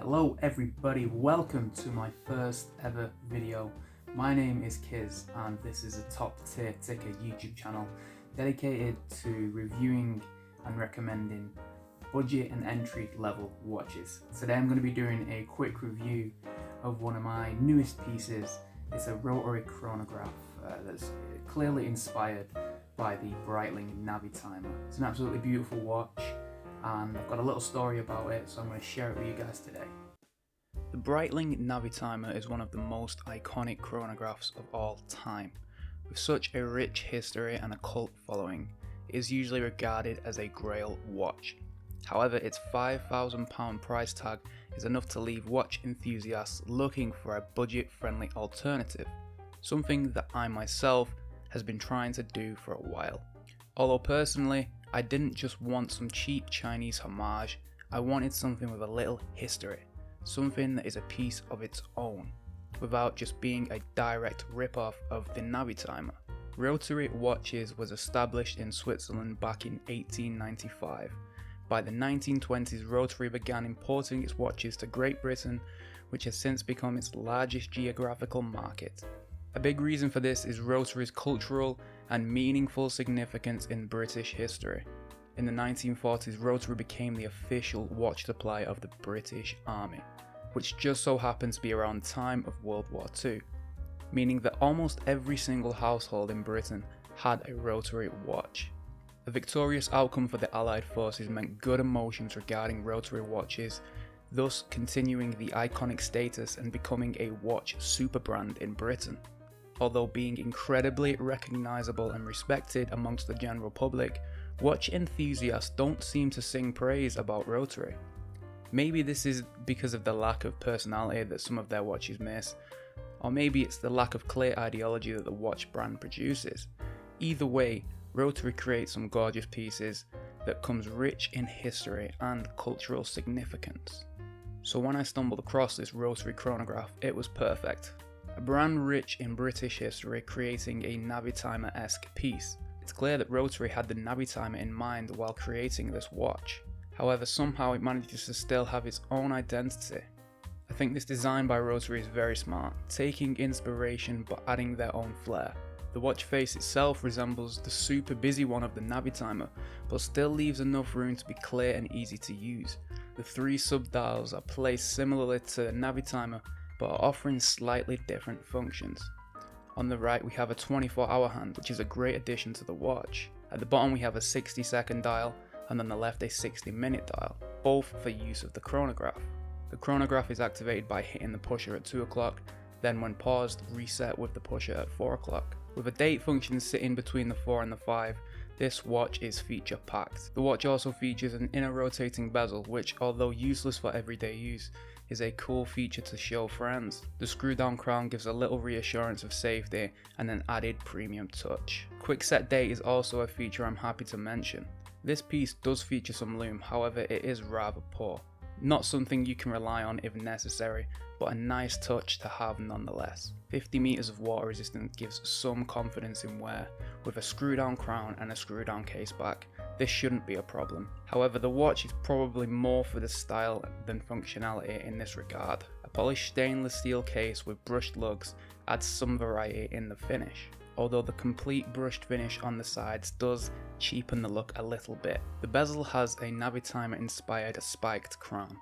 Hello everybody, welcome to my first ever video. My name is Kiz and this is a TopTierTicker YouTube channel dedicated to reviewing and recommending budget and entry level watches. Today I'm going to be doing a quick review of one of my newest pieces. It's a Rotary Chronograph that's clearly inspired by the Breitling Navitimer. It's an absolutely beautiful watch, and I've got a little story about it, so I'm going to share it with you guys today. The Breitling Navitimer is one of the most iconic chronographs of all time. With such a rich history and a cult following, it is usually regarded as a grail watch. However, its £5,000 price tag is enough to leave watch enthusiasts looking for a budget-friendly alternative, something that I myself has been trying to do for a while. Although personally, I didn't just want some cheap Chinese homage, I wanted something with a little history, something that is a piece of its own, without just being a direct rip-off of the Navitimer. Rotary Watches was established in Switzerland back in 1895. By the 1920s, Rotary began importing its watches to Great Britain, which has since become its largest geographical market. A big reason for this is Rotary's cultural and meaningful significance in British history. In the 1940s, Rotary became the official watch supplier of the British Army, which just so happened to be around the time of World War II, meaning that almost every single household in Britain had a Rotary watch. A victorious outcome for the Allied forces meant good emotions regarding Rotary watches, thus continuing the iconic status and becoming a watch super brand in Britain. Although being incredibly recognisable and respected amongst the general public, watch enthusiasts don't seem to sing praise about Rotary. Maybe this is because of the lack of personality that some of their watches miss, or maybe it's the lack of clear ideology that the watch brand produces. Either way, Rotary creates some gorgeous pieces that comes rich in history and cultural significance. So when I stumbled across this Rotary chronograph, it was perfect. A brand rich in British history creating a Navitimer-esque piece. It's clear that Rotary had the Navitimer in mind while creating this watch. However, somehow it manages to still have its own identity. I think this design by Rotary is very smart, taking inspiration but adding their own flair. The watch face itself resembles the super busy one of the Navitimer, but still leaves enough room to be clear and easy to use. The three sub-dials are placed similarly to the Navitimer, but are offering slightly different functions. On the right we have a 24-hour hand, which is a great addition to the watch. At the bottom we have a 60-second dial, and on the left a 60-minute dial, both for use of the chronograph. The chronograph is activated by hitting the pusher at 2 o'clock, then when paused, reset with the pusher at 4 o'clock. With a date function sitting between the 4 and the 5, this watch is feature packed. The watch also features an inner rotating bezel, which, although useless for everyday use, is a cool feature to show friends. The screw down crown gives a little reassurance of safety and an added premium touch. Quick set date is also a feature I'm happy to mention. This piece does feature some lume, however it is rather poor. Not something you can rely on if necessary, but a nice touch to have nonetheless. 50 meters of water resistance gives some confidence in wear. With a screw down crown and a screw down case back, this shouldn't be a problem. However, the watch is probably more for the style than functionality in this regard. A polished stainless steel case with brushed lugs adds some variety in the finish, although the complete brushed finish on the sides does cheapen the look a little bit. The bezel has a Navitimer inspired spiked crown,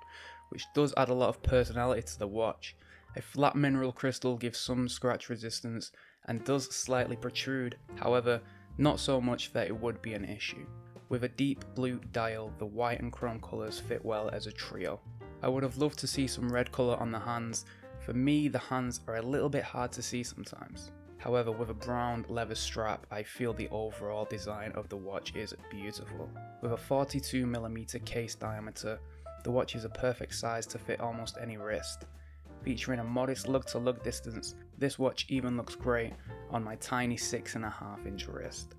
which does add a lot of personality to the watch. A flat mineral crystal gives some scratch resistance and does slightly protrude, however not so much that it would be an issue. With a deep blue dial, the white and chrome colours fit well as a trio. I would have loved to see some red colour on the hands. For me, the hands are a little bit hard to see sometimes. However, with a brown leather strap, I feel the overall design of the watch is beautiful. With a 42mm case diameter, the watch is a perfect size to fit almost any wrist. Featuring a modest lug-to-lug distance, this watch even looks great on my tiny 6.5-inch wrist.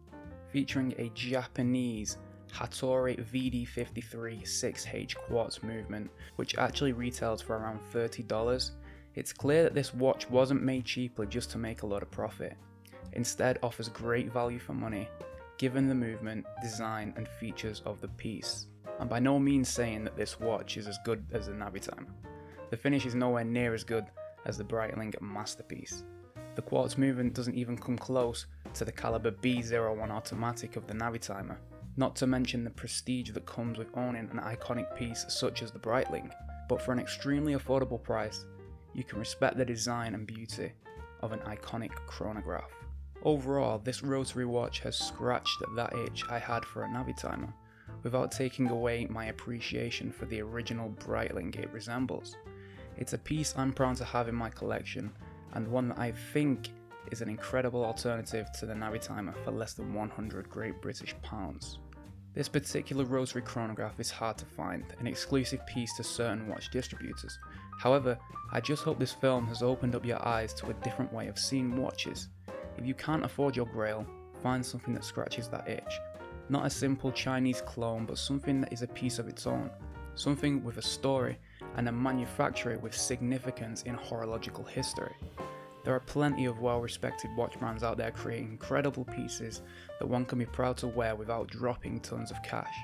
Featuring a Japanese Hattori VD53 6H quartz movement, which actually retails for around $30, it's clear that this watch wasn't made cheaply just to make a lot of profit. Instead offers great value for money, given the movement, design and features of the piece. I'm by no means saying that this watch is as good as the Navitimer. The finish is nowhere near as good as the Breitling masterpiece. The quartz movement doesn't even come close to the caliber B01 automatic of the Navitimer, not to mention the prestige that comes with owning an iconic piece such as the Breitling. But for an extremely affordable price, you can respect the design and beauty of an iconic chronograph. Overall, this Rotary watch has scratched that itch I had for a Navitimer, without taking away my appreciation for the original Breitling it resembles. It's a piece I'm proud to have in my collection, and one that I think is an incredible alternative to the Navitimer for less than 100 Great British pounds. This particular Rotary chronograph is hard to find, an exclusive piece to certain watch distributors. However, I just hope this film has opened up your eyes to a different way of seeing watches. If you can't afford your grail, find something that scratches that itch. Not a simple Chinese clone, but something that is a piece of its own. Something with a story and a manufacturer with significance in horological history. There are plenty of well-respected watch brands out there creating incredible pieces that one can be proud to wear without dropping tons of cash.